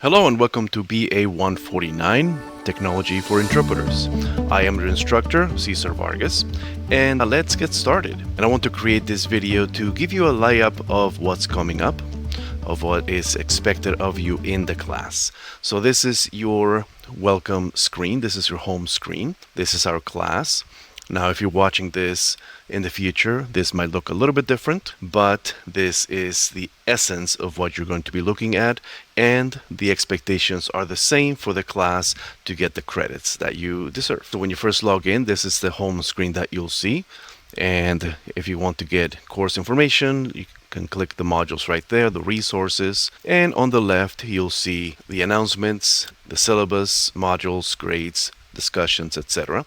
Hello and welcome to BA149, Technology for Interpreters. I am your instructor, Cesar Vargas, and let's get started. And I want to create this video to give you a layup of what's coming up, of what is expected of you in the class. So this is your welcome screen. This is your home screen. This is our class. Now, if you're watching this in the future, this might look a little bit different, but this is the essence of what you're going to be looking at, and the expectations are the same for the class to get the credits that you deserve. So when you first log in, this is the home screen that you'll see. And if you want to get course information, you can click the modules right there, the resources, and on the left you'll see the announcements, the syllabus, modules, grades, discussions, etc.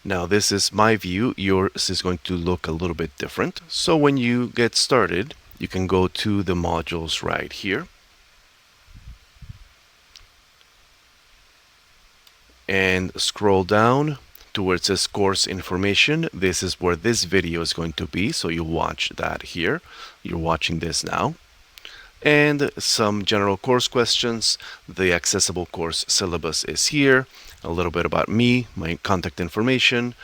Now this is my view. Yours is going to look a little bit different. So when you get started, you can go to the modules right here and scroll down to where it says course information. This is where this video is going to be, so you'll watch that here. You're watching this now. And some general course questions. The accessible course syllabus is here. A little bit about me, my contact information,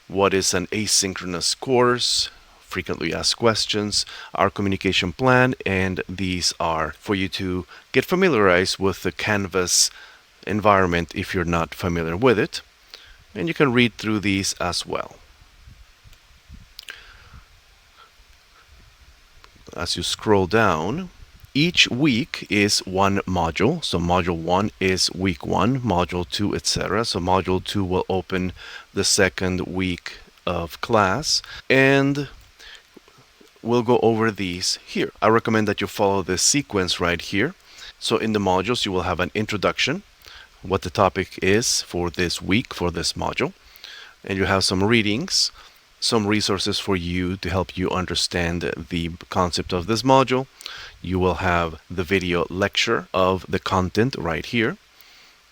what is an asynchronous course, frequently asked questions, our communication plan, and these are for you to get familiarized with the Canvas environment if you're not familiar with it. And you can read through these as well. As you scroll down, each week is one module. So module 1 is week 1, module 2, etc. So module 2 will open the second week of class, and we'll go over these here. I recommend that you follow this sequence right here. So in the modules, you will have an introduction, what the topic is for this week, for this module, and you have some readings, some resources for you to help you understand the concept of this module. You will have the video lecture of the content right here.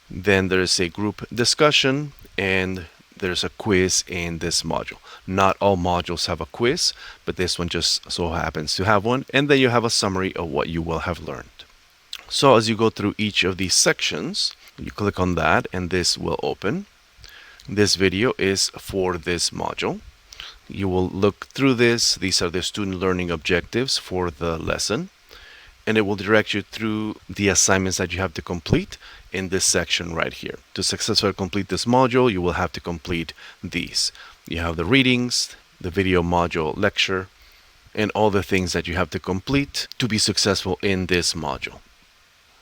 Then there's a group discussion, and there's a quiz in this module. Not all modules have a quiz, but this one just so happens to have one. And then you have a summary of what you will have learned. So as you go through each of these sections, you click on that and this will open. This video is for this module. You will look through this. These are the student learning objectives for the lesson, and it will direct you through the assignments that you have to complete in this section right here. To successfully complete this module, you will have to complete these. You have the readings, the video module lecture, and all the things that you have to complete to be successful in this module.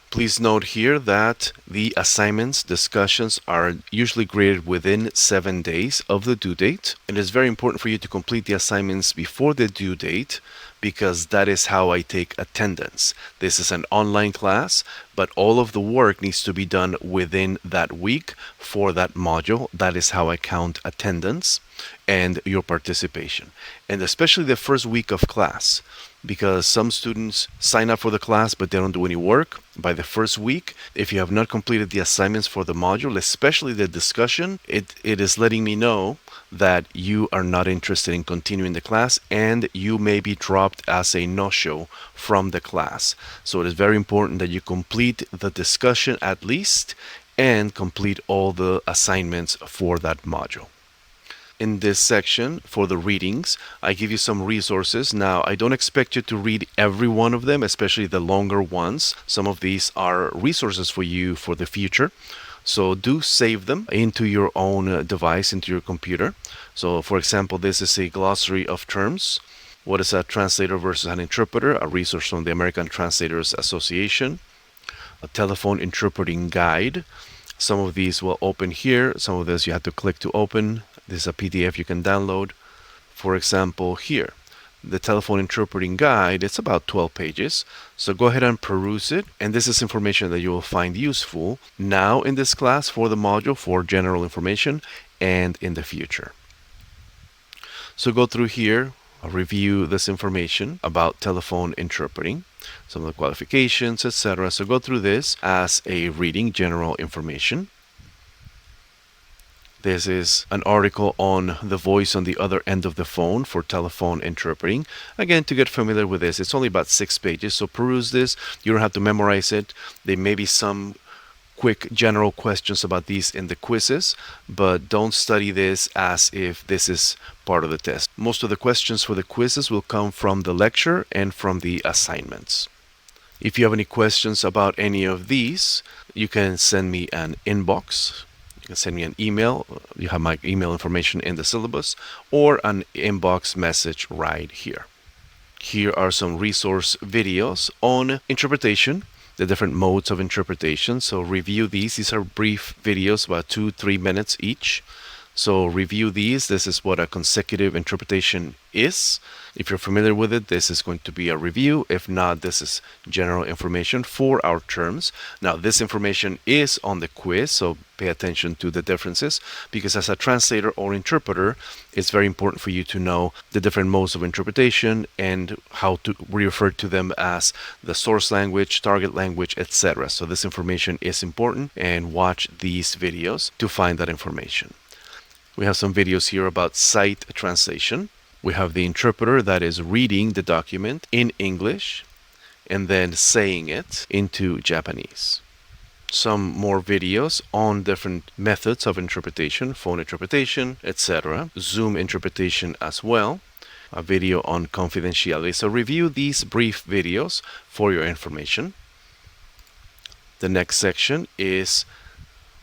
Please note here that the assignments, discussions are usually graded within 7 days of the due date. It is very important for you to complete the assignments before the due date, because that is how I take attendance. This is an online class, but all of the work needs to be done within that week for that module. That is how I count attendance and your participation. And especially the first week of class, because some students sign up for the class but they don't do any work. By the first week, if you have not completed the assignments for the module, especially the discussion, it is letting me know that you are not interested in continuing the class, and you may be dropped as a no-show from the class. So it is very important that you complete the discussion at least and complete all the assignments for that module. In this section for the readings, I give you some resources. Now, I don't expect you to read every one of them, especially the longer ones. Some of these are resources for you for the future. So do save them into your own device, into your computer. So for example, this is a glossary of terms. What is a translator versus an interpreter? A resource from the American Translators Association. A telephone interpreting guide. Some of these will open here. Some of this you have to click to open. This is a PDF you can download. For example, here, the telephone interpreting guide, it's about 12 pages. So go ahead and peruse it. And this is information that you will find useful now in this class for the module for general information and in the future. So go through here, review this information about telephone interpreting, some of the qualifications, etc. So go through this as a reading, general information. This is an article on the voice on the other end of the phone for telephone interpreting. Again, to get familiar with this, it's only about 6 pages, so peruse this. You don't have to memorize it. There may be some quick general questions about these in the quizzes, but don't study this as if this is part of the test. Most of the questions for the quizzes will come from the lecture and from the assignments. If you have any questions about any of these, you can send me an inbox. You can send me an email. You have my email information in the syllabus, or an inbox message right here. Here are some resource videos on interpretation, the different modes of interpretation. So review these. These are brief videos, about 2-3 minutes each. So review these. This is what a consecutive interpretation is. If you're familiar with it, this is going to be a review. If not, this is general information for our terms. Now, this information is on the quiz, so pay attention to the differences, because as a translator or interpreter, it's very important for you to know the different modes of interpretation and how to refer to them as the source language, target language, etc. So this information is important, and watch these videos to find that information. We have some videos here about sight translation. We have the interpreter that is reading the document in English and then saying it into Japanese. Some more videos on different methods of interpretation, phone interpretation, etc. Zoom interpretation as well. A video on confidentiality. So review these brief videos for your information. The next section is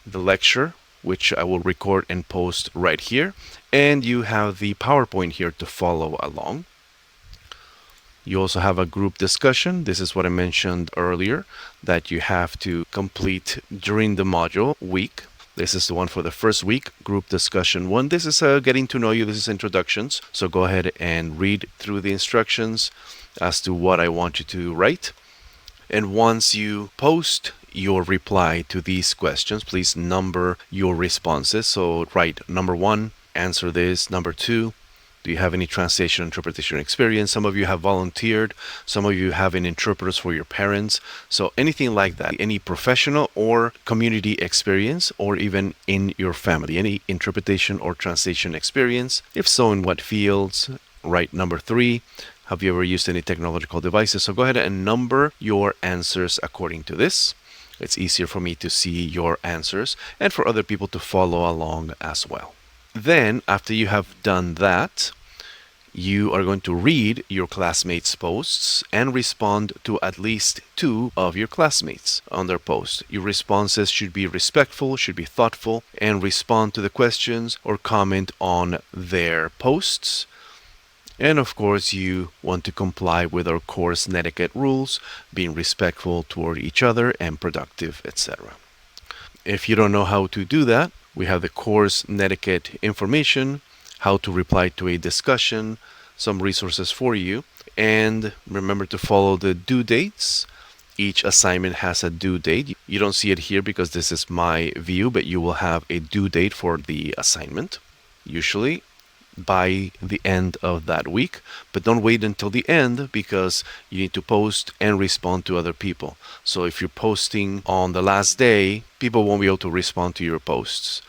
the lecture, which I will record and post right here. And you have the PowerPoint here to follow along. You also have a group discussion. This is what I mentioned earlier, that you have to complete during the module week. This is the one for the first week, group discussion 1. This is getting to know you. This is introductions. So go ahead and read through the instructions as to what I want you to write. And once you post your reply to these questions, please number your responses. So write number 1, answer this. Number 2, do you have any translation interpretation experience? Some of you have volunteered. Some of you have interpreters for your parents. So anything like that, any professional or community experience, or even in your family, any interpretation or translation experience. If so, in what fields? Write number 3. Have you ever used any technological devices? So go ahead and number your answers according to this. It's easier for me to see your answers and for other people to follow along as well. Then, after you have done that, you are going to read your classmates' posts and respond to at least 2 of your classmates on their post. Your responses should be respectful, should be thoughtful, and respond to the questions or comment on their posts. And of course, you want to comply with our course etiquette rules, being respectful toward each other and productive, etc. If you don't know how to do that, we have the course etiquette information, how to reply to a discussion, some resources for you, and remember to follow the due dates. Each assignment has a due date. You don't see it here because this is my view, but you will have a due date for the assignment, usually by the end of that week. But don't wait until the end, because you need to post and respond to other people. So if you're posting on the last day, people won't be able to respond to your posts.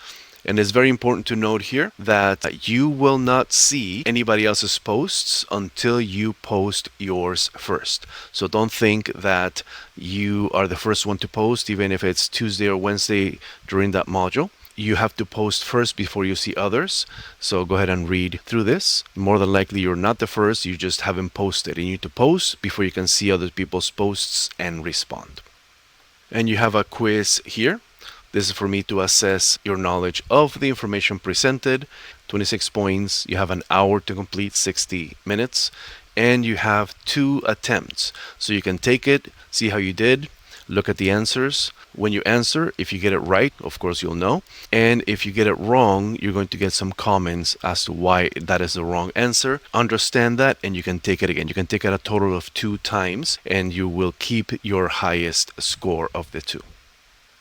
And it's very important to note here that you will not see anybody else's posts until you post yours first. So don't think that you are the first one to post, even if it's Tuesday or Wednesday during that module. You have to post first before you see others. So go ahead and read through this. More than likely, you're not the first. You just haven't posted. You need to post before you can see other people's posts and respond. And you have a quiz here. This is for me to assess your knowledge of the information presented. 26 points. You have an hour to complete, 60 minutes. And you have 2 attempts. So you can take it, see how you did, look at the answers. When you answer, if you get it right, of course you'll know. And if you get it wrong, you're going to get some comments as to why that is the wrong answer. Understand that, and you can take it again. You can take it a total of 2 times, and you will keep your highest score of the 2.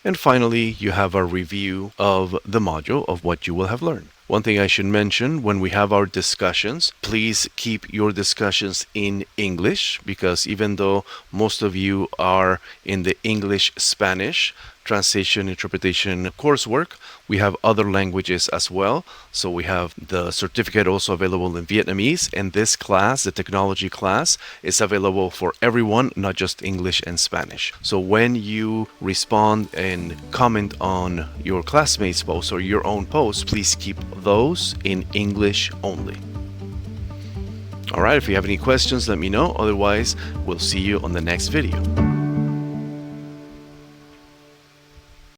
And finally, you have a review of the module of what you will have learned. One thing I should mention, when we have our discussions, please keep your discussions in English, because even though most of you are in the English-Spanish translation interpretation coursework, we have other languages as well. So we have the certificate also available in Vietnamese, and this class, the technology class, is available for everyone, not just English and Spanish. So when you respond and comment on your classmates' posts or your own posts, please keep those in English only. All right, if you have any questions, let me know. Otherwise, we'll see you on the next video.